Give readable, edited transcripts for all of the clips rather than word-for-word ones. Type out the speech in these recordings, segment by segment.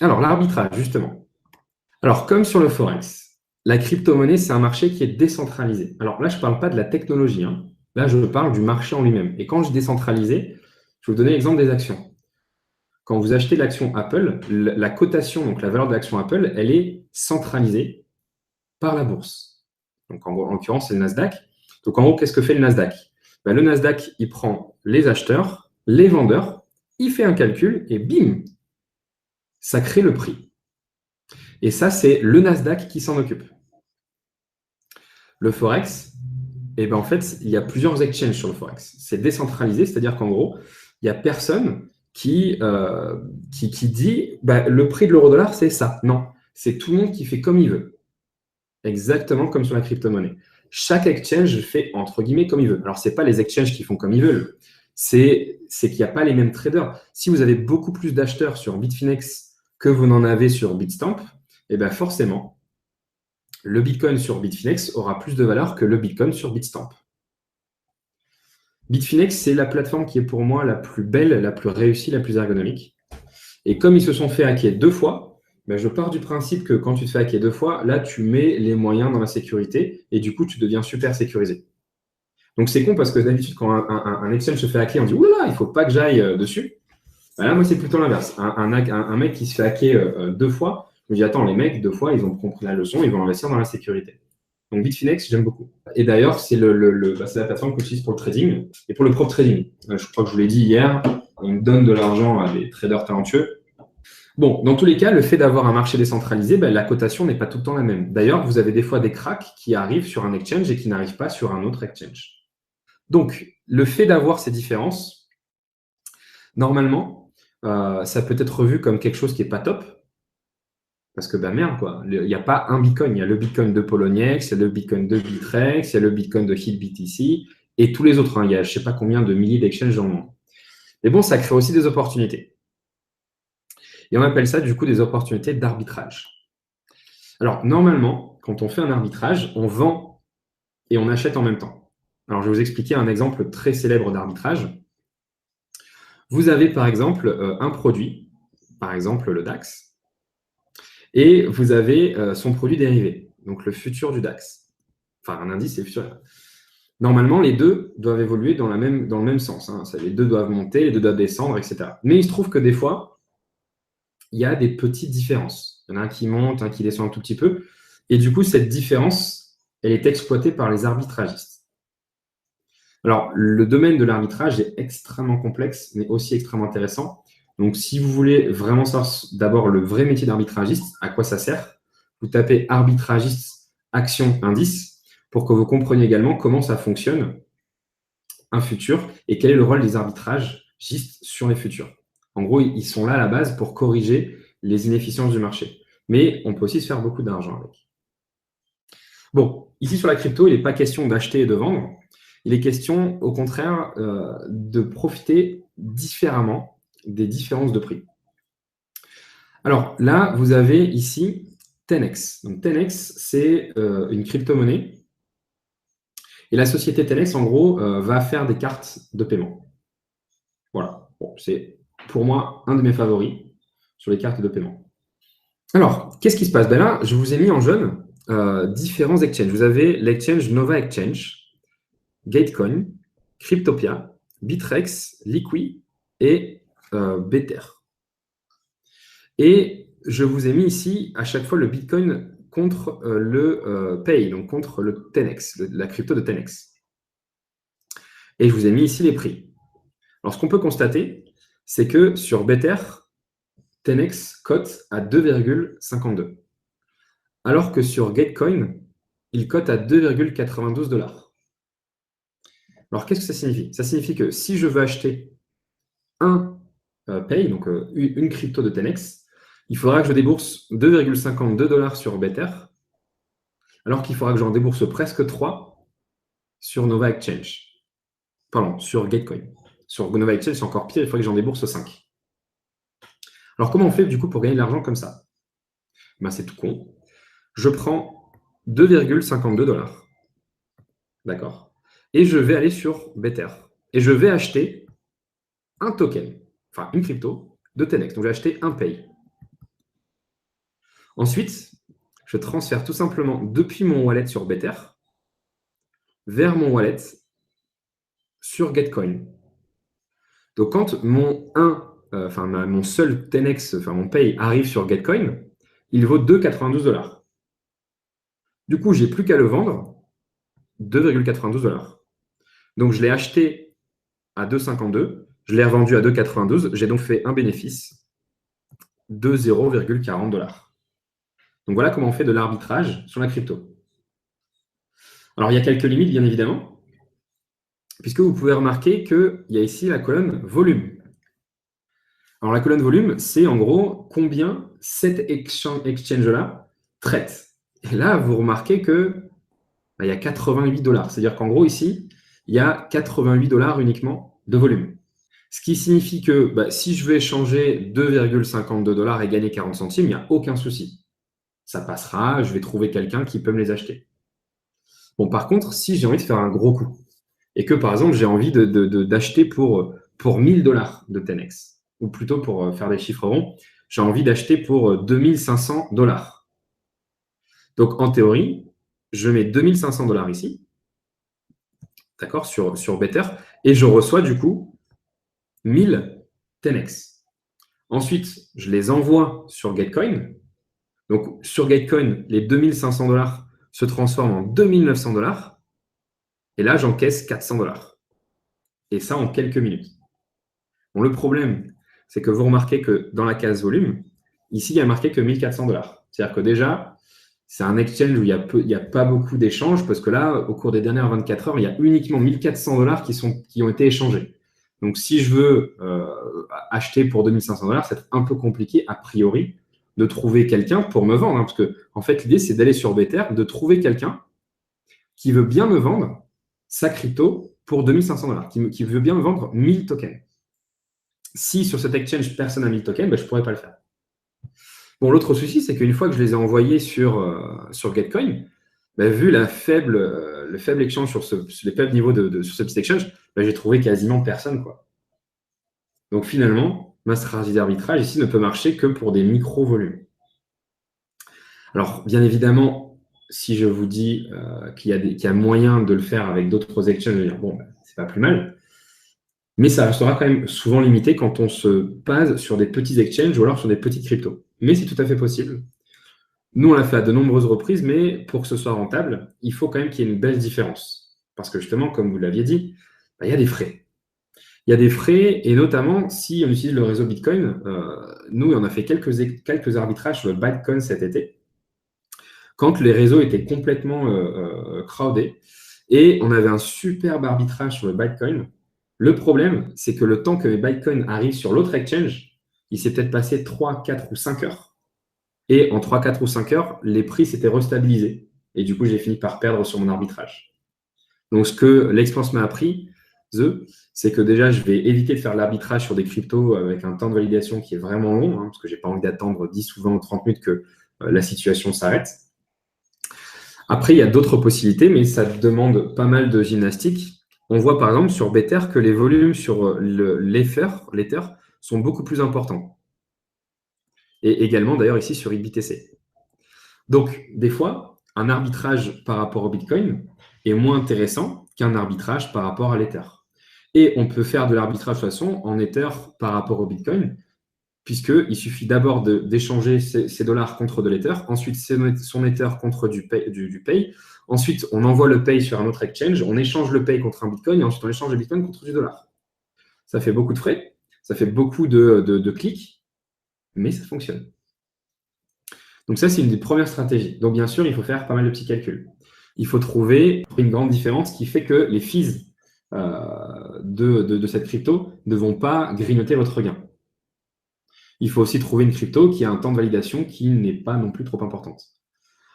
Alors, l'arbitrage, justement. Alors, comme sur le Forex, la crypto-monnaie, c'est un marché qui est décentralisé. Alors là, je ne parle pas de la technologie, hein. Là, je parle du marché en lui-même. Et quand je dis décentralisé, je vais vous donner l'exemple des actions. Quand vous achetez l'action Apple, la cotation, donc la valeur de l'action Apple, elle est centralisée par la bourse. Donc en l'occurrence, c'est le Nasdaq. Donc en gros, qu'est-ce que fait le Nasdaq? Ben, le Nasdaq, il prend les acheteurs, les vendeurs, il fait un calcul et bim, ça crée le prix. Et ça, c'est le Nasdaq qui s'en occupe. Le Forex, eh ben, en fait, il y a plusieurs exchanges sur le Forex. C'est décentralisé, c'est-à-dire qu'en gros, il n'y a personne qui dit bah, le prix de l'euro-dollar, c'est ça. Non, c'est tout le monde qui fait comme il veut. Exactement comme sur la crypto-monnaie. Chaque exchange fait entre guillemets comme il veut. Alors, ce n'est pas les exchanges qui font comme ils veulent, c'est qu'il n'y a pas les mêmes traders. Si vous avez beaucoup plus d'acheteurs sur Bitfinex que vous n'en avez sur Bitstamp, eh ben forcément, le Bitcoin sur Bitfinex aura plus de valeur que le Bitcoin sur Bitstamp. Bitfinex, c'est la plateforme qui est pour moi la plus belle, la plus réussie, la plus ergonomique. Et comme ils se sont fait hacker 2 fois, ben je pars du principe que quand tu te fais hacker 2 fois, là, tu mets les moyens dans la sécurité et du coup, tu deviens super sécurisé. Donc, c'est con parce que d'habitude, quand un exchange se fait hacker, on dit oulala, il ne faut pas que j'aille dessus. Ben là, moi, c'est plutôt l'inverse. Un mec qui se fait hacker 2 fois, je me dis attends, les mecs, 2 fois, ils ont compris la leçon, ils vont investir dans la sécurité. Donc Bitfinex, j'aime beaucoup. Et d'ailleurs, c'est c'est la plateforme que j'utilise pour le trading et pour le prop trading. Je crois que je vous l'ai dit hier, on donne de l'argent à des traders talentueux. Bon, dans tous les cas, le fait d'avoir un marché décentralisé, ben, la cotation n'est pas tout le temps la même. D'ailleurs, vous avez des fois des cracks qui arrivent sur un exchange et qui n'arrivent pas sur un autre exchange. Donc, le fait d'avoir ces différences, normalement, ça peut être vu comme quelque chose qui n'est pas top. Parce que, ben merde, quoi. Il n'y a pas un Bitcoin. Il y a le Bitcoin de Poloniex, il y a le Bitcoin de Bitrex, il y a le Bitcoin de HitBTC et tous les autres, hein. Il y a je ne sais pas combien de milliers d'exchanges dans le monde. Mais bon, ça crée aussi des opportunités. Et on appelle ça, du coup, des opportunités d'arbitrage. Alors, normalement, quand on fait un arbitrage, on vend et on achète en même temps. Alors, je vais vous expliquer un exemple très célèbre d'arbitrage. Vous avez, par exemple, un produit, par exemple le DAX, et vous avez son produit dérivé, donc le futur du DAX. Enfin, un indice, c'est le futur. Normalement, les deux doivent évoluer dans le même sens, hein. Les deux doivent monter, les deux doivent descendre, etc. Mais il se trouve que des fois, il y a des petites différences. Il y en a un qui monte, un qui descend un tout petit peu. Et du coup, cette différence, elle est exploitée par les arbitragistes. Alors, le domaine de l'arbitrage est extrêmement complexe, mais aussi extrêmement intéressant. Donc, si vous voulez vraiment savoir d'abord le vrai métier d'arbitragiste, à quoi ça sert, vous tapez arbitragiste action indice pour que vous compreniez également comment ça fonctionne un futur et quel est le rôle des arbitragistes sur les futurs. En gros, ils sont là à la base pour corriger les inefficiences du marché. Mais on peut aussi se faire beaucoup d'argent avec. Bon, ici sur la crypto, il n'est pas question d'acheter et de vendre. Il est question, au contraire, de profiter différemment des différences de prix. Alors là, vous avez ici 10x. Donc 10x, c'est une crypto-monnaie. Et la société 10x, en gros, va faire des cartes de paiement. Voilà. Bon, c'est pour moi un de mes favoris sur les cartes de paiement. Alors, qu'est-ce qui se passe? Ben là, je vous ai mis en jaune différents exchanges. Vous avez l'exchange Nova Exchange, Gatecoin, Cryptopia, Bitrex, Liqui et Bether. Et je vous ai mis ici à chaque fois le Bitcoin contre le Pay, donc contre le 10x, la crypto de 10x. Et je vous ai mis ici les prix. Alors, ce qu'on peut constater, c'est que sur Bether, 10x cote à 2,52. Alors que sur Gatecoin, il cote à 2,92 $. Alors, qu'est-ce que ça signifie? Ça signifie que si je veux acheter un Pay, donc une crypto de 10x, il faudra que je débourse 2,52 $ sur Bether, alors qu'il faudra que j'en débourse presque 3 sur Nova Exchange. Pardon, sur Gatecoin. Sur Nova Exchange, c'est encore pire, il faudrait que j'en débourse 5. Alors, comment on fait du coup pour gagner de l'argent comme ça? Ben, c'est tout con. Je prends 2,52 $. D'accord? Et je vais aller sur Bether. Et je vais acheter un token, enfin une crypto de 10x. Donc, j'ai acheté un Pay. Ensuite, je transfère tout simplement depuis mon wallet sur Better vers mon wallet sur Getcoin. Donc, quand mon seul 10x, mon pay arrive sur Getcoin, il vaut 2,92 $. Du coup, je n'ai plus qu'à le vendre 2,92 $. Donc, je l'ai acheté à 2,52, je l'ai revendu à 2,92, j'ai donc fait un bénéfice de 0,40 $. Donc, voilà comment on fait de l'arbitrage sur la crypto. Alors, il y a quelques limites, bien évidemment, puisque vous pouvez remarquer qu'il y a ici la colonne volume. Alors, la colonne volume, c'est en gros combien cet exchange-là traite. Et là, vous remarquez que il y a 88 $. C'est-à-dire qu'en gros, ici, il y a 88 $ uniquement de volume. Ce qui signifie que si je vais échanger 2,52 $ et gagner 40 centimes, il n'y a aucun souci. Ça passera, je vais trouver quelqu'un qui peut me les acheter. Bon, par contre, si j'ai envie de faire un gros coup et que, par exemple, j'ai envie d'acheter pour 1000 $ de 10x, ou plutôt pour faire des chiffres ronds, j'ai envie d'acheter pour 2500 $. Donc, en théorie, je mets 2500 $ ici, d'accord, sur Better, et je reçois du coup 1000 10x. Ensuite, je les envoie sur Getcoin. Donc, sur Getcoin, les 2500 $ se transforment en 2900 $. Et là, j'encaisse 400 $. Et ça en quelques minutes. Bon, le problème, c'est que vous remarquez que dans la case volume, ici, il y a marqué que 1400 $. C'est-à-dire que déjà, c'est un exchange où il n'y a pas beaucoup d'échanges parce que là, au cours des dernières 24 heures, il y a uniquement 1400 $ qui ont été échangés. Donc, si je veux acheter pour 2500 $, c'est un peu compliqué, a priori, de trouver quelqu'un pour me vendre. Parce que, en fait, l'idée, c'est d'aller sur Better, de trouver quelqu'un qui veut bien me vendre sa crypto pour 2500 $, qui veut bien me vendre 1000 tokens. Si sur cet exchange, personne n'a 1000 tokens, je ne pourrais pas le faire. Bon, l'autre souci, c'est qu'une fois que je les ai envoyés sur Getcoin, vu le faible échange sur les faibles niveaux sur ce petit exchange, j'ai trouvé quasiment personne, quoi. Donc finalement, ma stratégie d'arbitrage ici ne peut marcher que pour des micro-volumes. Alors, bien évidemment, si je vous dis qu'il y a moyen de le faire avec d'autres exchanges, je vais dire, bon, c'est pas plus mal. Mais ça restera quand même souvent limité quand on se base sur des petits exchanges ou alors sur des petites cryptos. Mais c'est tout à fait possible. Nous, on l'a fait à de nombreuses reprises, mais pour que ce soit rentable, il faut quand même qu'il y ait une belle différence. Parce que justement, comme vous l'aviez dit, il y a des frais. Il y a des frais, et notamment si on utilise le réseau Bitcoin, nous, on a fait quelques arbitrages sur le Bitcoin cet été, quand les réseaux étaient complètement crowded, et on avait un superbe arbitrage sur le Bitcoin. Le problème, c'est que le temps que mes Bitcoin arrivent sur l'autre exchange, il s'est peut-être passé 3, 4 ou 5 heures. Et en 3, 4 ou 5 heures, les prix s'étaient restabilisés. Et du coup, j'ai fini par perdre sur mon arbitrage. Donc, ce que l'expérience m'a appris, c'est que déjà, je vais éviter de faire l'arbitrage sur des cryptos avec un temps de validation qui est vraiment long, parce que je n'ai pas envie d'attendre 10 ou 20 ou 30 minutes que la situation s'arrête. Après, il y a d'autres possibilités, mais ça demande pas mal de gymnastique. On voit par exemple sur Better que les volumes sur l'Ether sont beaucoup plus importants. Et également d'ailleurs ici sur IBTC. Donc, des fois, un arbitrage par rapport au Bitcoin est moins intéressant qu'un arbitrage par rapport à l'Ether. Et on peut faire de l'arbitrage de toute façon en Ether par rapport au Bitcoin, puisqu'il suffit d'abord d'échanger ces dollars contre de l'Ether, ensuite son Ether contre du Pay, ensuite on envoie le Pay sur un autre exchange, on échange le Pay contre un Bitcoin, et ensuite on échange le Bitcoin contre du dollar. Ça fait beaucoup de frais, ça fait beaucoup de clics, mais ça fonctionne. Donc ça, c'est une des premières stratégies. Donc bien sûr, il faut faire pas mal de petits calculs. Il faut trouver une grande différence qui fait que les fees de cette crypto ne vont pas grignoter votre gain. Il faut aussi trouver une crypto qui a un temps de validation qui n'est pas non plus trop importante.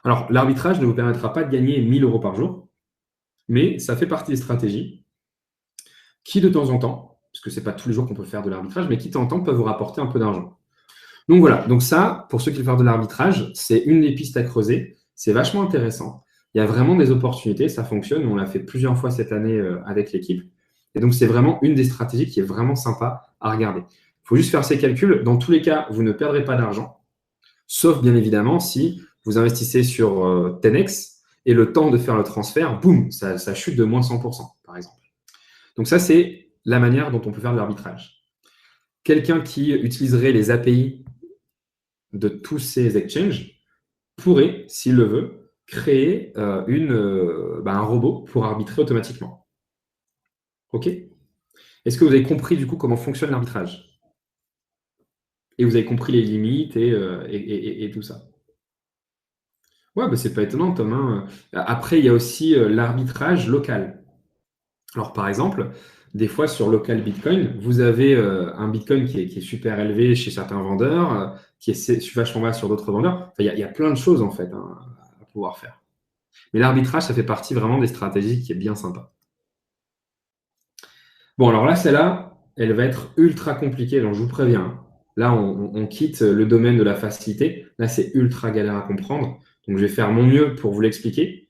Alors, l'arbitrage ne vous permettra pas de gagner 1000 € par jour, mais ça fait partie des stratégies qui, de temps en temps, parce que ce n'est pas tous les jours qu'on peut faire de l'arbitrage, mais qui, de temps en temps, peuvent vous rapporter un peu d'argent. Donc voilà, donc ça, pour ceux qui veulent faire de l'arbitrage, c'est une des pistes à creuser. C'est vachement intéressant. Il y a vraiment des opportunités, ça fonctionne. On l'a fait plusieurs fois cette année avec l'équipe. Et donc, c'est vraiment une des stratégies qui est vraiment sympa à regarder. Il faut juste faire ces calculs. Dans tous les cas, vous ne perdrez pas d'argent. Sauf bien évidemment si vous investissez sur 10x et le temps de faire le transfert, boum, ça chute de moins 100%, par exemple. Donc ça, c'est la manière dont on peut faire de l'arbitrage. Quelqu'un qui utiliserait les API de tous ces exchanges pourrait, s'il le veut, créer un robot pour arbitrer automatiquement. OK? Est-ce que vous avez compris du coup comment fonctionne l'arbitrage? Et vous avez compris les limites et tout ça? Ouais, bah, c'est pas étonnant, Tom, hein. Après, il y a aussi l'arbitrage local. Alors, par exemple, des fois sur local Bitcoin, vous avez un Bitcoin qui est super élevé chez certains vendeurs, qui est vachement bas sur d'autres vendeurs. Enfin, il y a plein de choses en fait, hein, à pouvoir faire. Mais l'arbitrage, ça fait partie vraiment des stratégies qui est bien sympa. Bon, alors là, celle-là, elle va être ultra compliquée, donc je vous préviens, hein. Là, on quitte le domaine de la facilité. Là, c'est ultra galère à comprendre. Donc, je vais faire mon mieux pour vous l'expliquer.